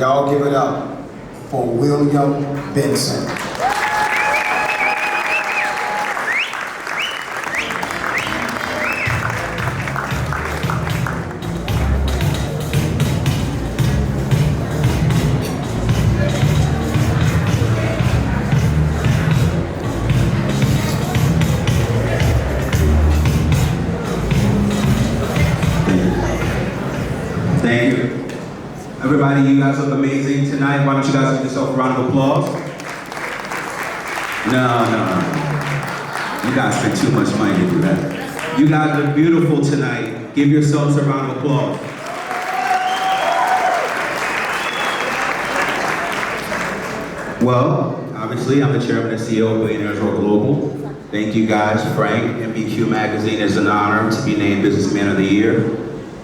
Y'all give it up for William Benson. Thank you. Everybody, you guys look amazing tonight. Why don't you guys give yourself a round of applause? No. You guys spent too much money to do that. You guys look beautiful tonight. Give yourselves a round of applause. Well, obviously, I'm the chairman and CEO of Billionaires Row Global. Thank you guys, Frank. mbqmagazine is an honor to be named Businessman of the Year.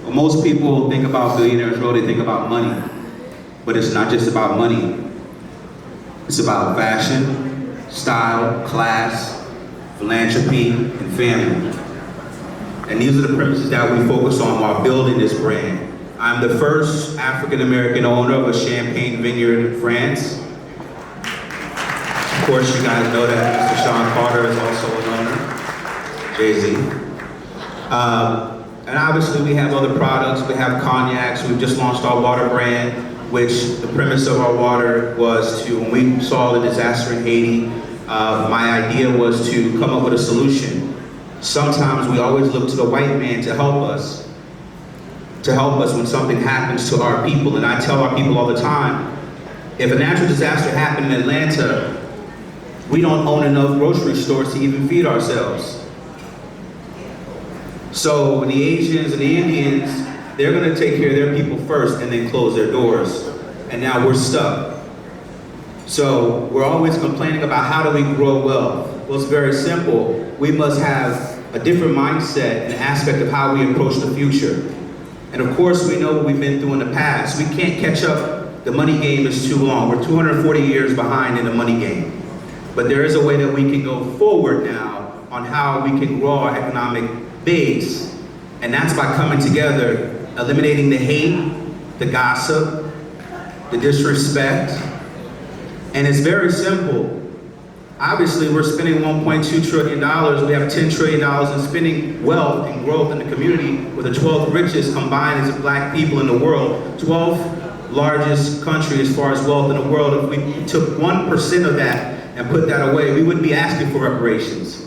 Well, most people think about Billionaires Row, they think about money. But it's not just about money. It's about fashion, style, class, philanthropy, and family. And these are the premises that we focus on while building this brand. I'm the first African-American owner of a champagne vineyard in France. Of course, you guys know that Mr. Sean Carter is also an owner, Jay-Z. And obviously we have other products. We have cognacs. We've just launched our water brand, which the premise of our water was to, when we saw the disaster in Haiti, my idea was to come up with a solution. Sometimes we always look to the white man to help us when something happens to our people. And I tell our people all the time, if a natural disaster happened in Atlanta, we don't own enough grocery stores to even feed ourselves. So the Asians and the Indians, they're gonna take care of their people first and then close their doors. And now we're stuck. So we're always complaining about how do we grow wealth? Well, it's very simple. We must have a different mindset and aspect of how we approach the future. And of course, we know what we've been through in the past. We can't catch up. The money game is too long. We're 240 years behind in the money game. But there is a way that we can go forward now on how we can grow our economic base. And that's by coming together, eliminating the hate, the gossip, the disrespect. And it's very simple. Obviously, we're spending $1.2 trillion. We have $10 trillion in spending wealth and growth in the community. We're the 12th richest combined as black people in the world. 12th largest country as far as wealth in the world. If we took 1% of that and put that away, we wouldn't be asking for reparations.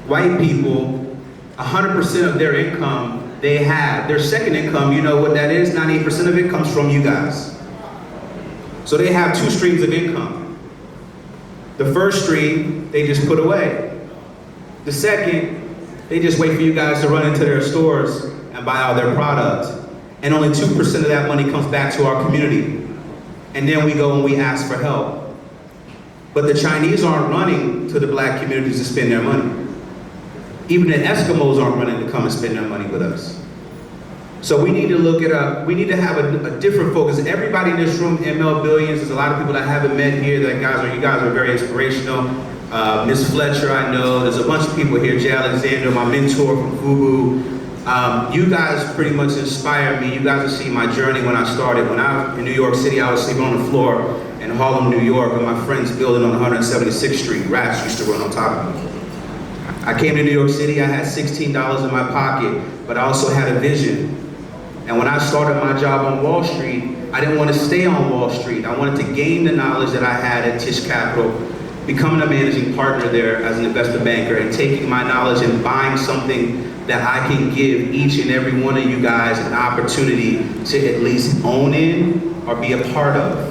White people, 100% of their income they have. Their second income, you know what that is? 98% of it comes from you guys. So they have two streams of income. The first stream, they just put away. The second, they just wait for you guys to run into their stores and buy all their products. And only 2% of that money comes back to our community. And then we go and we ask for help. But the Chinese aren't running to the black communities to spend their money. Even the Eskimos aren't running to come and spend their money with us. So we need to look at we need to have a different focus. Everybody in this room, ML Billions, there's a lot of people that I haven't met here that you guys are very inspirational. Miss Fletcher, I know. There's a bunch of people here. Jay Alexander, my mentor from FUBU. You guys pretty much inspired me. You guys have seen my journey when I started. When I was in New York City, I was sleeping on the floor in Harlem, New York, with my friend's building on 176th Street. Rats used to run on top of me. I came to New York City, I had $16 in my pocket, but I also had a vision. And when I started my job on Wall Street, I didn't want to stay on Wall Street. I wanted to gain the knowledge that I had at Tisch Capital, becoming a managing partner there as an investment banker, and taking my knowledge and buying something that I can give each and every one of you guys an opportunity to at least own in or be a part of.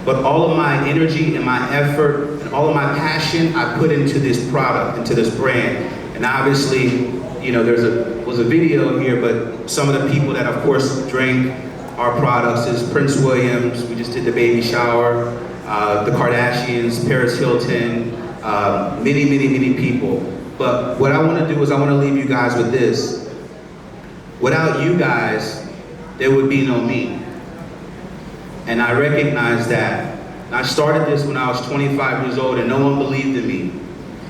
But all of my energy and my effort and all of my passion, I put into this product, into this brand. And obviously, you know, was a video here, but some of the people that, of course, drank our products is Prince Williams. We just did the baby shower. The Kardashians, Paris Hilton, many people. But what I want to do is I want to leave you guys with this. Without you guys, there would be no me. And I recognize that. I started this when I was 25 years old and no one believed in me.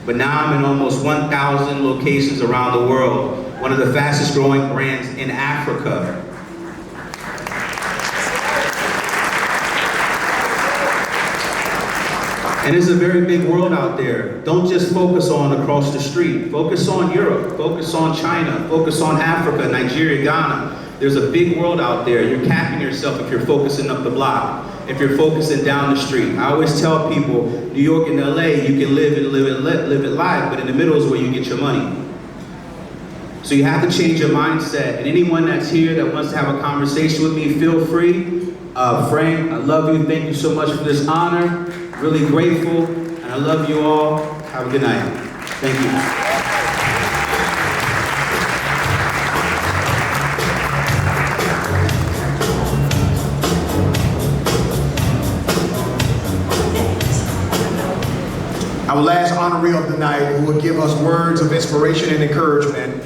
But now I'm in almost 1,000 locations around the world, one of the fastest growing brands in Africa. And it's a very big world out there. Don't just focus on across the street. Focus on Europe, focus on China, focus on Africa, Nigeria, Ghana. There's a big world out there. You're capping yourself if you're focusing up the block, if you're focusing down the street. I always tell people, New York and LA, you can live it live, but in the middle is where you get your money. So you have to change your mindset. And anyone that's here that wants to have a conversation with me, feel free. Frank, I love you. Thank you so much for this honor. Really grateful, and I love you all. Have a good night. Thank you. Our last honoree of the night, who will give us words of inspiration and encouragement,